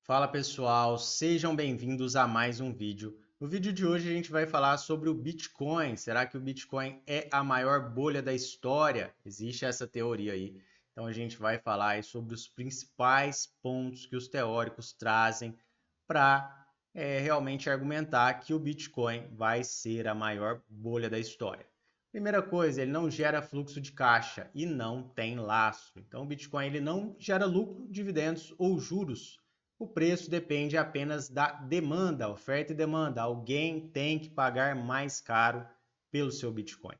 Fala pessoal, sejam bem-vindos a mais um vídeo. No vídeo de hoje a gente vai falar sobre o Bitcoin. Será que o Bitcoin é a maior bolha da história? Existe essa teoria aí. Então a gente vai falar aí sobre os principais pontos que os teóricos trazem para realmente argumentar que o Bitcoin vai ser a maior bolha da história. Primeira coisa, ele não gera fluxo de caixa e não tem lastro. Então o Bitcoin ele não gera lucro, dividendos ou juros. O preço depende apenas da demanda, oferta e demanda. Alguém tem que pagar mais caro pelo seu Bitcoin.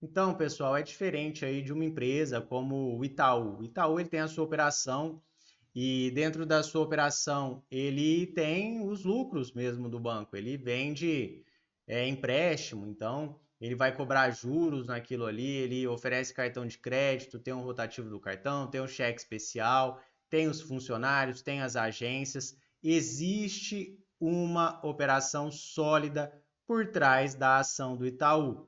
Então, pessoal, é diferente aí de uma empresa como o Itaú. O Itaú ele tem a sua operação e dentro da sua operação ele tem os lucros mesmo do banco. Ele vende empréstimo, então ele vai cobrar juros naquilo ali, ele oferece cartão de crédito, tem um rotativo do cartão, tem um cheque especial, tem os funcionários, tem as agências. Existe uma operação sólida por trás da ação do Itaú.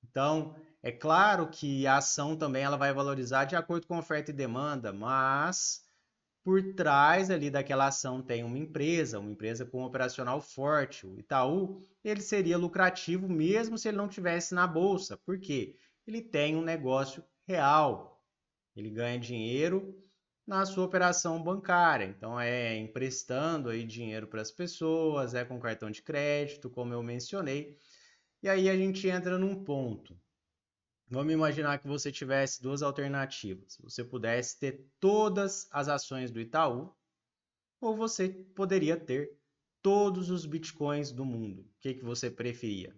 Então, é claro que a ação também ela vai valorizar de acordo com oferta e demanda, mas por trás ali daquela ação tem uma empresa com um operacional forte. O Itaú, ele seria lucrativo mesmo se ele não tivesse na bolsa. Por quê? Ele tem um negócio real. Ele ganha dinheiro na sua operação bancária. Então é emprestando aí dinheiro para as pessoas, é com cartão de crédito, como eu mencionei. E aí a gente entra num ponto. Vamos imaginar que você tivesse duas alternativas. Você pudesse ter todas as ações do Itaú, ou você poderia ter todos os bitcoins do mundo. O que você preferia?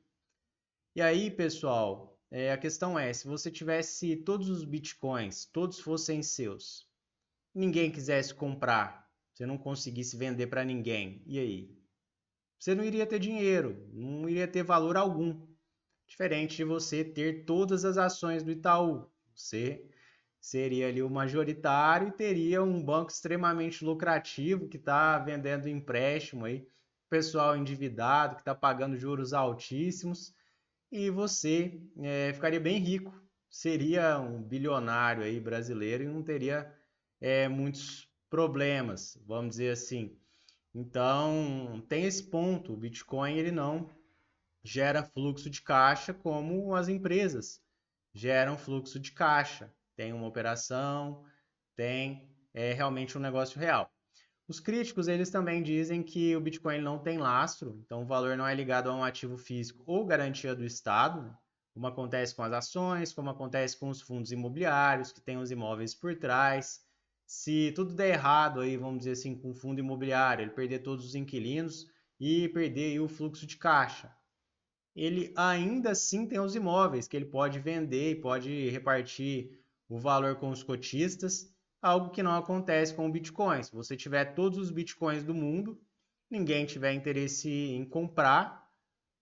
E aí, pessoal, a questão é: se você tivesse todos os bitcoins, todos fossem seus, ninguém quisesse comprar, você não conseguisse vender para ninguém, e aí? Você não iria ter dinheiro, não iria ter valor algum. Diferente de você ter todas as ações do Itaú. Você seria ali o majoritário e teria um banco extremamente lucrativo que está vendendo empréstimo aí, pessoal endividado que está pagando juros altíssimos e você ficaria bem rico, seria um bilionário aí brasileiro e não teria muitos problemas, vamos dizer assim. Então tem esse ponto, o Bitcoin ele não gera fluxo de caixa como as empresas geram fluxo de caixa. Tem uma operação, tem realmente um negócio real. Os críticos eles também dizem que o Bitcoin não tem lastro, então o valor não é ligado a um ativo físico ou garantia do Estado, né? Como acontece com as ações, como acontece com os fundos imobiliários, que tem os imóveis por trás. Se tudo der errado aí, vamos dizer assim, com o fundo imobiliário, ele perder todos os inquilinos e perder aí o fluxo de caixa, ele ainda assim tem os imóveis que ele pode vender e pode repartir o valor com os cotistas, algo que não acontece com o Bitcoin. Se você tiver todos os Bitcoins do mundo, ninguém tiver interesse em comprar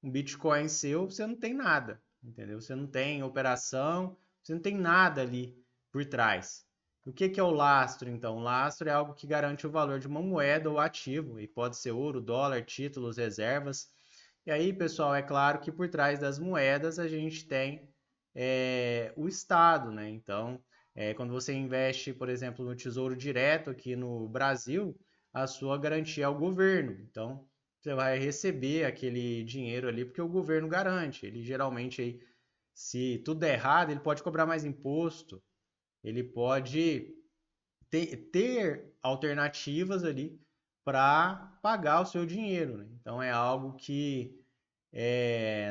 um Bitcoin seu, você não tem nada, entendeu? Você não tem operação, você não tem nada ali por trás. O que é o lastro, então? O lastro é algo que garante o valor de uma moeda ou ativo, e pode ser ouro, dólar, títulos, reservas. E aí, pessoal, é claro que por trás das moedas a gente tem o Estado, né? Então, quando você investe, por exemplo, no Tesouro Direto aqui no Brasil, a sua garantia é o governo. Então, você vai receber aquele dinheiro ali porque o governo garante. Ele geralmente, aí, se tudo der errado, ele pode cobrar mais imposto, ele pode ter alternativas ali para pagar o seu dinheiro, né? Então, é algo que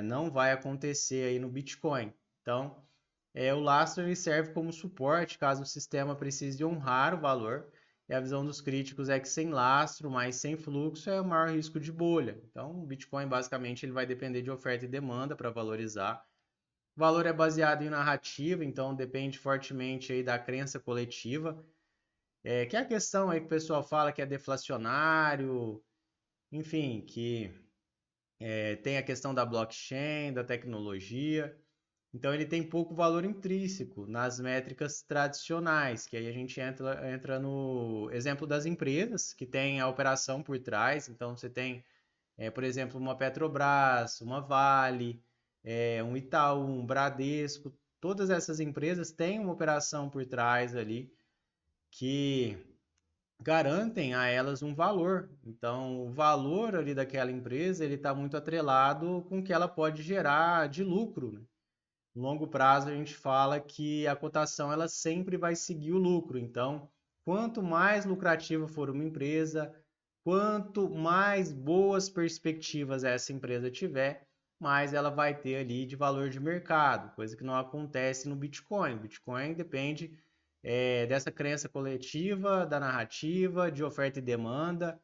não vai acontecer aí no Bitcoin. Então, o lastro ele serve como suporte caso o sistema precise honrar o valor. E a visão dos críticos é que sem lastro, mas sem fluxo, é o maior risco de bolha. Então, o Bitcoin basicamente ele vai depender de oferta e demanda para valorizar. O valor é baseado em narrativa, então depende fortemente aí da crença coletiva. Que é a questão aí que o pessoal fala que é deflacionário, enfim, que tem a questão da blockchain, da tecnologia. Então ele tem pouco valor intrínseco nas métricas tradicionais, que aí a gente entra no exemplo das empresas, que tem a operação por trás. Então você tem, por exemplo, uma Petrobras, uma Vale, um Itaú, um Bradesco. Todas essas empresas têm uma operação por trás ali que garantem a elas um valor. Então, o valor ali daquela empresa, ele está muito atrelado com o que ela pode gerar de lucro, né? No longo prazo, a gente fala que a cotação ela sempre vai seguir o lucro. Então, quanto mais lucrativa for uma empresa, quanto mais boas perspectivas essa empresa tiver, mais ela vai ter ali de valor de mercado, coisa que não acontece no Bitcoin. O Bitcoin depende dessa crença coletiva, da narrativa, de oferta e demanda.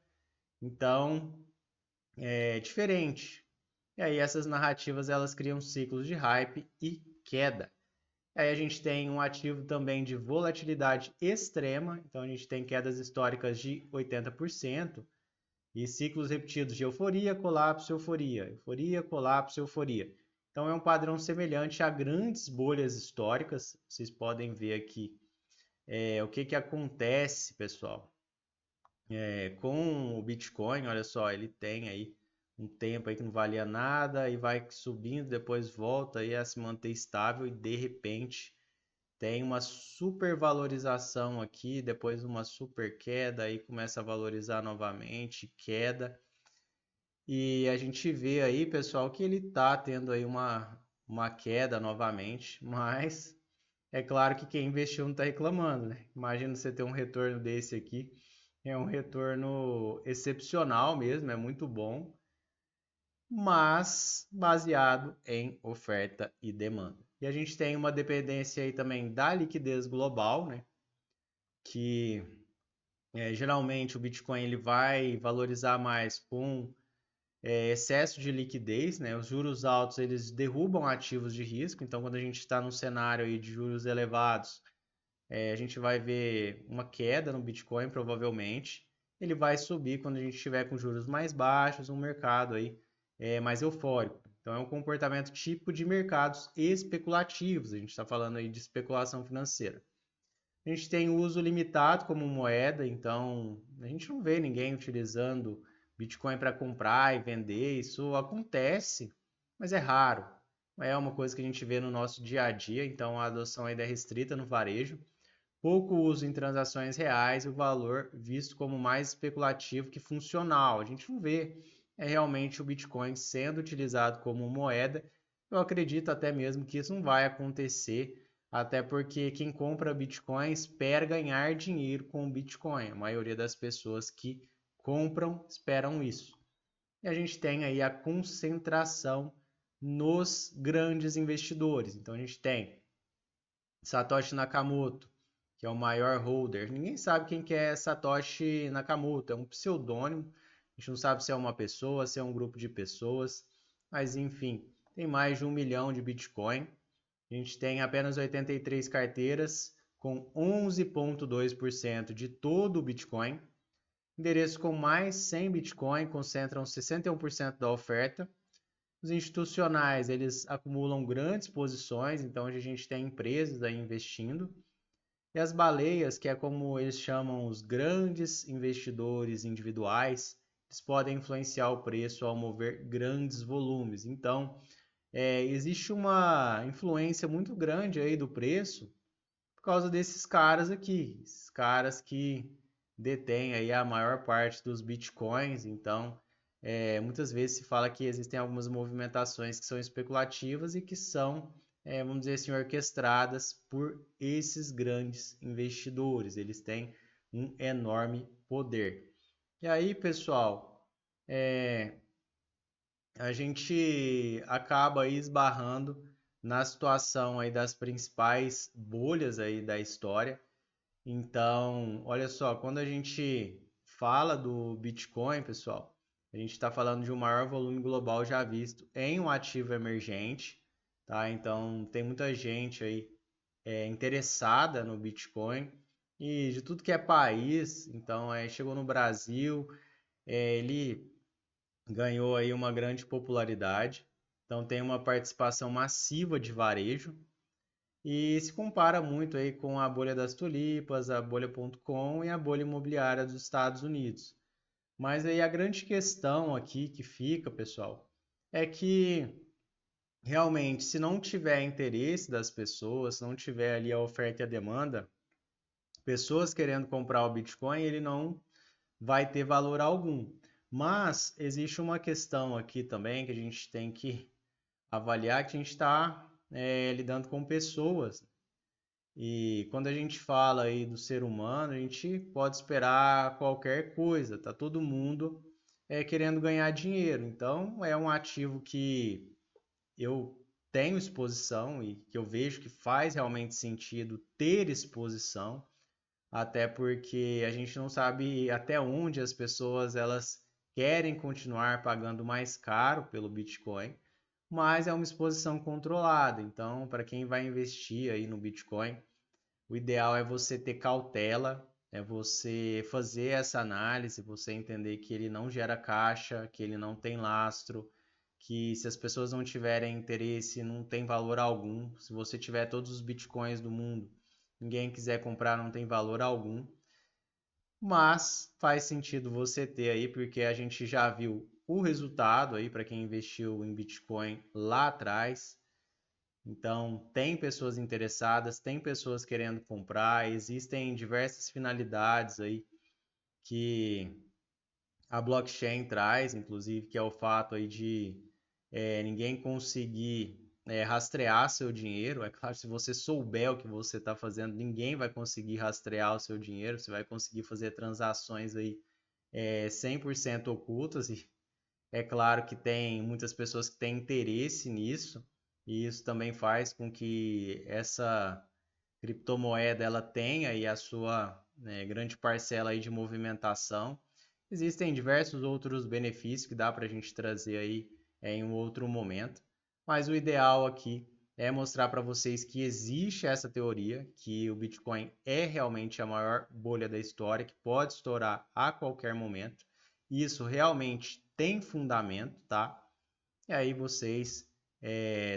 Então, é diferente. E aí essas narrativas elas criam ciclos de hype e queda. Aí a gente tem um ativo também de volatilidade extrema, então a gente tem quedas históricas de 80% e ciclos repetidos de euforia, colapso, euforia, euforia, colapso, euforia. Então é um padrão semelhante a grandes bolhas históricas. Vocês podem ver aqui o que que acontece, pessoal, com o Bitcoin. Olha só, ele tem aí um tempo aí que não valia nada e vai subindo, depois volta aí a se manter estável e de repente tem uma super valorização aqui, depois uma super queda, aí começa a valorizar novamente, queda. E a gente vê aí, pessoal, que ele tá tendo aí uma queda novamente, mas é claro que quem investiu não está reclamando, né? Imagina você ter um retorno desse aqui, é um retorno excepcional mesmo, é muito bom, mas baseado em oferta e demanda. E a gente tem uma dependência aí também da liquidez global, né? Que geralmente o Bitcoin ele vai valorizar mais com excesso de liquidez, né? Os juros altos eles derrubam ativos de risco, então quando a gente está num cenário aí de juros elevados, a gente vai ver uma queda no Bitcoin provavelmente. Ele vai subir quando a gente estiver com juros mais baixos, um mercado aí mais eufórico. Então é um comportamento típico de mercados especulativos. A gente está falando aí de especulação financeira. A gente tem o uso limitado como moeda, então a gente não vê ninguém utilizando Bitcoin para comprar e vender. Isso acontece, mas é raro. Não é uma coisa que a gente vê no nosso dia a dia, então a adoção ainda é restrita no varejo. Pouco uso em transações reais e o valor visto como mais especulativo que funcional. A gente não vê realmente o Bitcoin sendo utilizado como moeda. Eu acredito até mesmo que isso não vai acontecer, até porque quem compra Bitcoin espera ganhar dinheiro com o Bitcoin. A maioria das pessoas que compram esperam isso. E a gente tem aí a concentração nos grandes investidores. Então a gente tem Satoshi Nakamoto, que é o maior holder. Ninguém sabe quem que é Satoshi Nakamoto, é um pseudônimo. A gente não sabe se é uma pessoa, se é um grupo de pessoas, mas enfim, tem mais de 1 milhão de Bitcoin. A gente tem apenas 83 carteiras com 11,2% de todo o Bitcoin. Endereços com mais 100 Bitcoin concentram 61% da oferta. Os institucionais, eles acumulam grandes posições, então a gente tem empresas aí investindo. E as baleias, que é como eles chamam os grandes investidores individuais, eles podem influenciar o preço ao mover grandes volumes. Então, existe uma influência muito grande aí do preço por causa desses caras aqui, esses caras que detêm aí a maior parte dos bitcoins. Então, muitas vezes se fala que existem algumas movimentações que são especulativas e que são, vamos dizer assim, orquestradas por esses grandes investidores. Eles têm um enorme poder. E aí, pessoal, a gente acaba aí esbarrando na situação aí das principais bolhas aí da história. Então, olha só, quando a gente fala do Bitcoin, pessoal, a gente está falando de um maior volume global já visto em um ativo emergente, tá? Então, tem muita gente aí interessada no Bitcoin e de tudo que é país. Então, chegou no Brasil, ele ganhou aí uma grande popularidade. Então, tem uma participação massiva de varejo. E se compara muito aí com a bolha das tulipas, a bolha.com e a bolha imobiliária dos Estados Unidos. Mas aí a grande questão aqui que fica, pessoal, é que realmente, se não tiver interesse das pessoas, se não tiver ali a oferta e a demanda, pessoas querendo comprar o Bitcoin, ele não vai ter valor algum. Mas existe uma questão aqui também que a gente tem que avaliar, que a gente está lidando com pessoas. E quando a gente fala aí do ser humano, a gente pode esperar qualquer coisa. Tá todo mundo querendo ganhar dinheiro. Então é um ativo que eu tenho exposição e que eu vejo que faz realmente sentido ter exposição, até porque a gente não sabe até onde as pessoas elas querem continuar pagando mais caro pelo Bitcoin, mas é uma exposição controlada. Então, para quem vai investir aí no Bitcoin, o ideal é você ter cautela, é você fazer essa análise, você entender que ele não gera caixa, que ele não tem lastro, que se as pessoas não tiverem interesse, não tem valor algum. Se você tiver todos os bitcoins do mundo, ninguém quiser comprar, não tem valor algum. Mas faz sentido você ter aí, porque a gente já viu o resultado aí para quem investiu em Bitcoin lá atrás. Então, tem pessoas interessadas, tem pessoas querendo comprar, existem diversas finalidades aí que a blockchain traz, inclusive, que é o fato aí de ninguém conseguir rastrear seu dinheiro. É claro, se você souber o que você está fazendo, ninguém vai conseguir rastrear o seu dinheiro, você vai conseguir fazer transações aí 100% ocultas, e é claro que tem muitas pessoas que têm interesse nisso, e isso também faz com que essa criptomoeda ela tenha aí a sua grande parcela aí de movimentação. Existem diversos outros benefícios que dá para a gente trazer aí em um outro momento, mas o ideal aqui é mostrar para vocês que existe essa teoria, que o Bitcoin é realmente a maior bolha da história, que pode estourar a qualquer momento. Isso realmente tem fundamento, tá? E aí vocês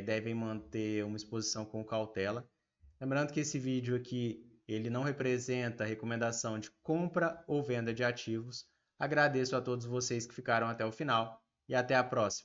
devem manter uma exposição com cautela. Lembrando que esse vídeo aqui ele não representa recomendação de compra ou venda de ativos. Agradeço a todos vocês que ficaram até o final e até a próxima.